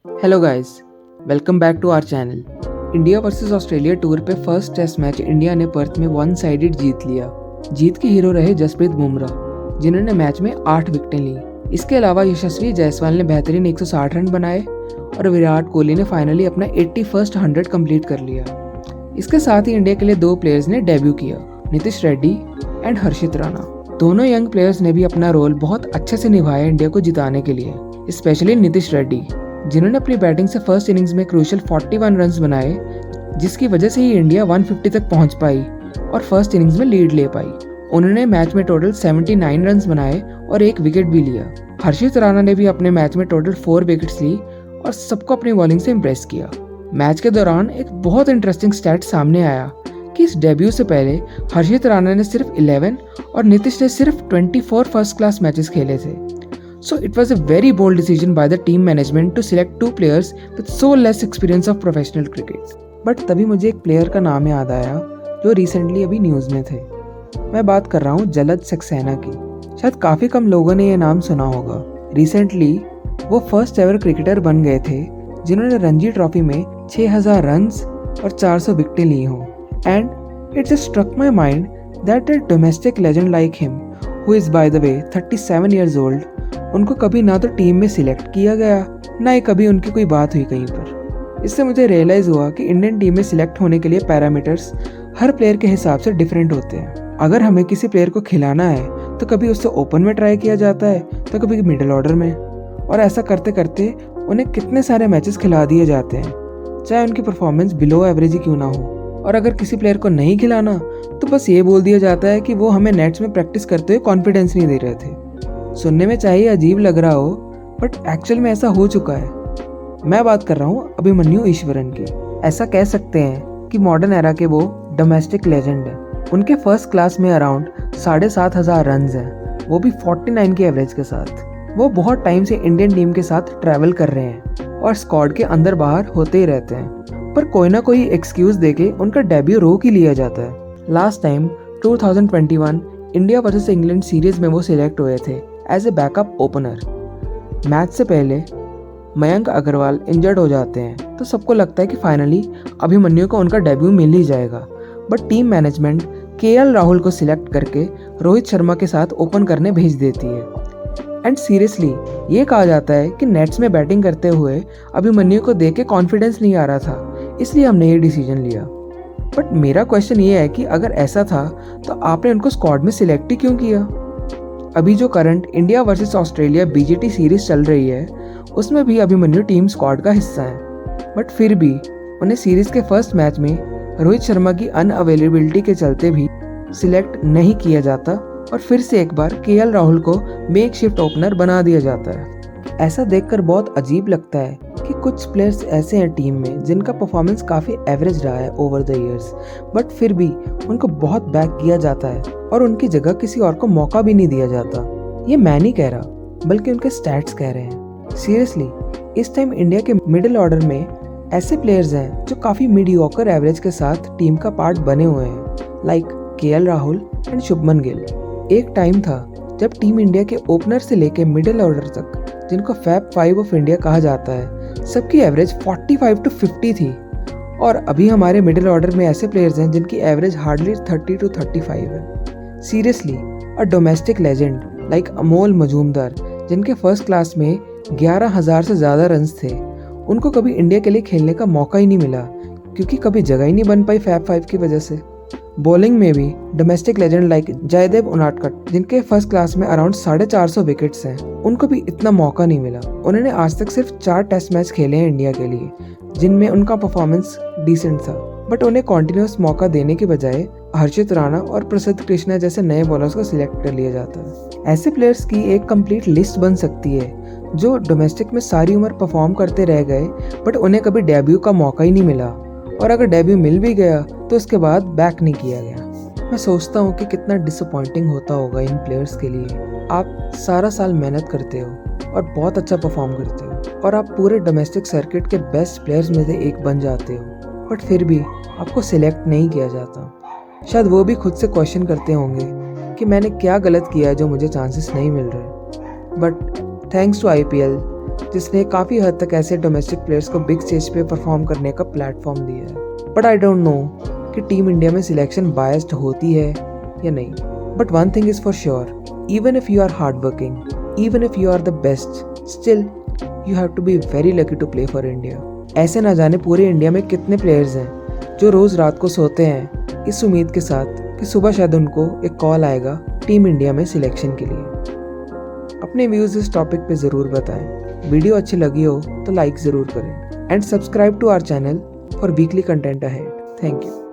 Hello guys, welcome back to our channel. India versus Australia tour पे first test match India ने Perth में one sided जीत लिया। जीत के हीरो रहे जसप्रीत बुमराह, जिन्होंने मैच में 8 विकेटें ली। इसके अलावा यशस्वी जायसवाल ने बेहतरीन 160 रन बनाए और विराट कोहली ने फाइनली अपना 81st 100 कंप्लीट कर लिया। इसके साथ ही इंडिया के लिए 2 प्लेयर्स ने डेब्यू किया, नीतीश रेड्डी एंड हर्षित राणा। दोनों यंग प्लेयर्स ने भी अपना रोल बहुत अच्छे से निभाया इंडिया को जिताने के लिए, स्पेशली नीतीश रेड्डी, जिन्होंने अपनी बैटिंग से फर्स्ट इनिंग्स में क्रूशियल 41 रन्स बनाए, जिसकी वजह से ही इंडिया 150 तक पहुंच पाई और फर्स्ट इनिंग्स में लीड ले पाई। उन्होंने मैच में टोटल 79 रन्स बनाए और 1 विकेट भी लिया। हर्षित राणा ने भी अपने मैच में टोटल 4 विकेट्स ली और सबको अपनी बॉलिंग से इम्प्रेस किया। मैच के दौरान एक बहुत इंटरेस्टिंग स्टैट सामने आया कि इस डेब्यू से पहले हर्षित राणा ने सिर्फ 11 और नीतीश ने सिर्फ 24 फर्स्ट क्लास मैचेस खेले थे। So it was a very bold decision by the team management to select 2 players with so less experience of professional cricket. But तभी मुझे एक प्लेयर का नाम याद आया जो रिसेंटली अभी न्यूज़ में थे। मैं बात कर रहा हूँ जलज सक्सेना की। शायद काफ़ी कम लोगों ने ये नाम सुना होगा। रिसेंटली वो फर्स्ट एवर क्रिकेटर बन गए थे जिन्होंने रणजी ट्रॉफी में 6000 रन्स और 400 विकेटें ली हों। And it just struck my mind that a domestic legend like him, who is by the way 37 years old, उनको कभी ना तो टीम में सिलेक्ट किया गया, ना ही कभी उनकी कोई बात हुई कहीं पर। इससे मुझे रियलाइज़ हुआ कि इंडियन टीम में सिलेक्ट होने के लिए पैरामीटर्स हर प्लेयर के हिसाब से डिफरेंट होते हैं। अगर हमें किसी प्लेयर को खिलाना है तो कभी उससे ओपन में ट्राई किया जाता है तो कभी मिडिल ऑर्डर में, और ऐसा करते करते उन्हें कितने सारे मैचेस खिला दिए जाते हैं, चाहे उनकी परफॉर्मेंस बिलो एवरेज ही क्यों ना हो। और अगर किसी प्लेयर को नहीं खिलाना तो बस ये बोल दिया जाता है कि वो हमें नेट्स में प्रैक्टिस करते हुए कॉन्फिडेंस नहीं दे रहे थे। सुनने में चाहे अजीब लग रहा हो, बट एक्चुअल में ऐसा हो चुका है। मैं बात कर रहा हूँ अभिमन्यु ईश्वरन की। ऐसा कह सकते हैं कि मॉडर्न एरा के वो डोमेस्टिक लेजेंड हैं। उनके फर्स्ट क्लास में अराउंड 7500 रन्स हैं, वो भी 49 की एवरेज के साथ। वो बहुत टाइम से इंडियन टीम के साथ ट्रैवल कर रहे हैं और स्क्वाड के अंदर बाहर होते ही रहते हैं, पर कोई ना कोई एक्सक्यूज देके उनका डेब्यू रोक ही लिया जाता है। Last time 2021 India versus England series में वो सिलेक्ट हुए थे as a backup opener. Match से पहले मयंक अग्रवाल इंजर्ड हो जाते हैं तो सबको लगता है कि फाइनली अभिमन्यु को उनका डेब्यू मिल ही जाएगा, but team management KL Rahul को सिलेक्ट करके रोहित शर्मा के साथ ओपन करने भेज देती है। एंड सीरियसली ये कहा जाता है कि नेट्स में बैटिंग करते हुए अभिमन्यु को देख के कॉन्फिडेंस नहीं आ रहा था, इसलिए हमने ये डिसीजन लिया। बट मेरा क्वेश्चन ये है कि अगर ऐसा था तो आपने उनको स्क्वाड में सिलेक्ट ही क्यों किया? अभी जो current India versus Australia BGT series चल रही है उसमें भी अभिमन्यु टीम स्क्वाड का हिस्सा है, बट फिर भी उन्हें सीरीज के फर्स्ट मैच में रोहित शर्मा की अनअवेलेबिलिटी के चलते भी सिलेक्ट नहीं किया जाता और फिर से एक बार केएल राहुल को मेकशिफ्ट ओपनर बना दिया जाता है। ऐसा देखकर बहुत अजीब लगता है कि कुछ प्लेयर्स ऐसे हैं टीम में जिनका परफॉर्मेंस काफ़ी एवरेज रहा है ओवर द इयर्स, बट फिर भी उनको बहुत बैक किया जाता है और उनकी जगह किसी और को मौका भी नहीं दिया जाता। ये मैं नहीं कह रहा, बल्कि उनके स्टैट्स कह रहे हैं। सीरियसली इस टाइम इंडिया के मिडिल ऑर्डर में ऐसे प्लेयर्स हैं जो काफ़ी मीडियोकर एवरेज के साथ टीम का पार्ट बने हुए हैं, like KL Rahul and Shubman Gill. एक टाइम था जब टीम इंडिया के ओपनर से लेके मिडिल ऑर्डर तक, जिनको फैब 5 ऑफ इंडिया कहा जाता है, सबकी एवरेज 45 to 50 थी, और अभी हमारे मिडिल ऑर्डर में ऐसे प्लेयर्स हैं जिनकी एवरेज हार्डली 30 to 35 है। सीरियसली अ domestic legend like Amol Majumdar, जिनके फर्स्ट क्लास में 11,000 से ज़्यादा रन्स थे, उनको कभी इंडिया के लिए खेलने का मौका ही नहीं मिला क्योंकि कभी जगह ही नहीं बन पाई फैब 5 की वजह से। बॉलिंग में भी domestic legend like Jaydev Unadkat, जिनके फर्स्ट क्लास में अराउंड 450 विकेट्स हैं, उनको भी इतना मौका नहीं मिला। उन्होंने आज तक सिर्फ 4 टेस्ट मैच खेले हैं इंडिया के लिए, जिनमें उनका परफॉर्मेंस डिसेंट था, बट उन्हें कॉन्टिन्यूस मौका देने के बजाय हर्षित राणा और प्रसिद्ध कृष्णा जैसे नए बॉलर्स को सिलेक्ट कर लिया जाता है। ऐसे प्लेयर्स की एक कंप्लीट लिस्ट बन सकती है जो डोमेस्टिक में सारी उम्र परफॉर्म करते रह गए, बट उन्हें कभी डेब्यू का मौका ही नहीं मिला, और अगर डेब्यू मिल भी गया तो उसके बाद बैक नहीं किया गया। मैं सोचता हूँ कि कितना डिसअपॉइंटिंग होता होगा इन प्लेयर्स के लिए। आप सारा साल मेहनत करते हो और बहुत अच्छा परफॉर्म करते हो, और आप पूरे डोमेस्टिक सर्किट के बेस्ट प्लेयर्स में से एक बन जाते हो, बट फिर भी आपको सिलेक्ट नहीं किया जाता। शायद वो भी खुद से क्वेश्चन करते होंगे कि मैंने क्या गलत किया है जो मुझे चांसेस नहीं मिल रहे। बट थैंक्स टू IPL जिसने काफ़ी हद तक ऐसे डोमेस्टिक प्लेयर्स को बिग स्टेज पे परफॉर्म करने का प्लेटफॉर्म दिया है। बट आई डोंट नो कि टीम इंडिया में सिलेक्शन बायस्ड होती है या नहीं। But one thing is for sure, even if you are hard working, even if you are the best, still you have to be very lucky to play for India. ऐसे ना जाने पूरे India में कितने प्लेयर्स हैं जो रोज़ रात को सोते हैं इस उम्मीद के साथ कि सुबह शायद उनको एक कॉल आएगा टीम इंडिया में सिलेक्शन के लिए। अपने व्यूज़ इस टॉपिक पे ज़रूर बताएं। वीडियो अच्छी लगी हो तो लाइक ज़रूर करें and subscribe to our channel for weekly content ahead. Thank you.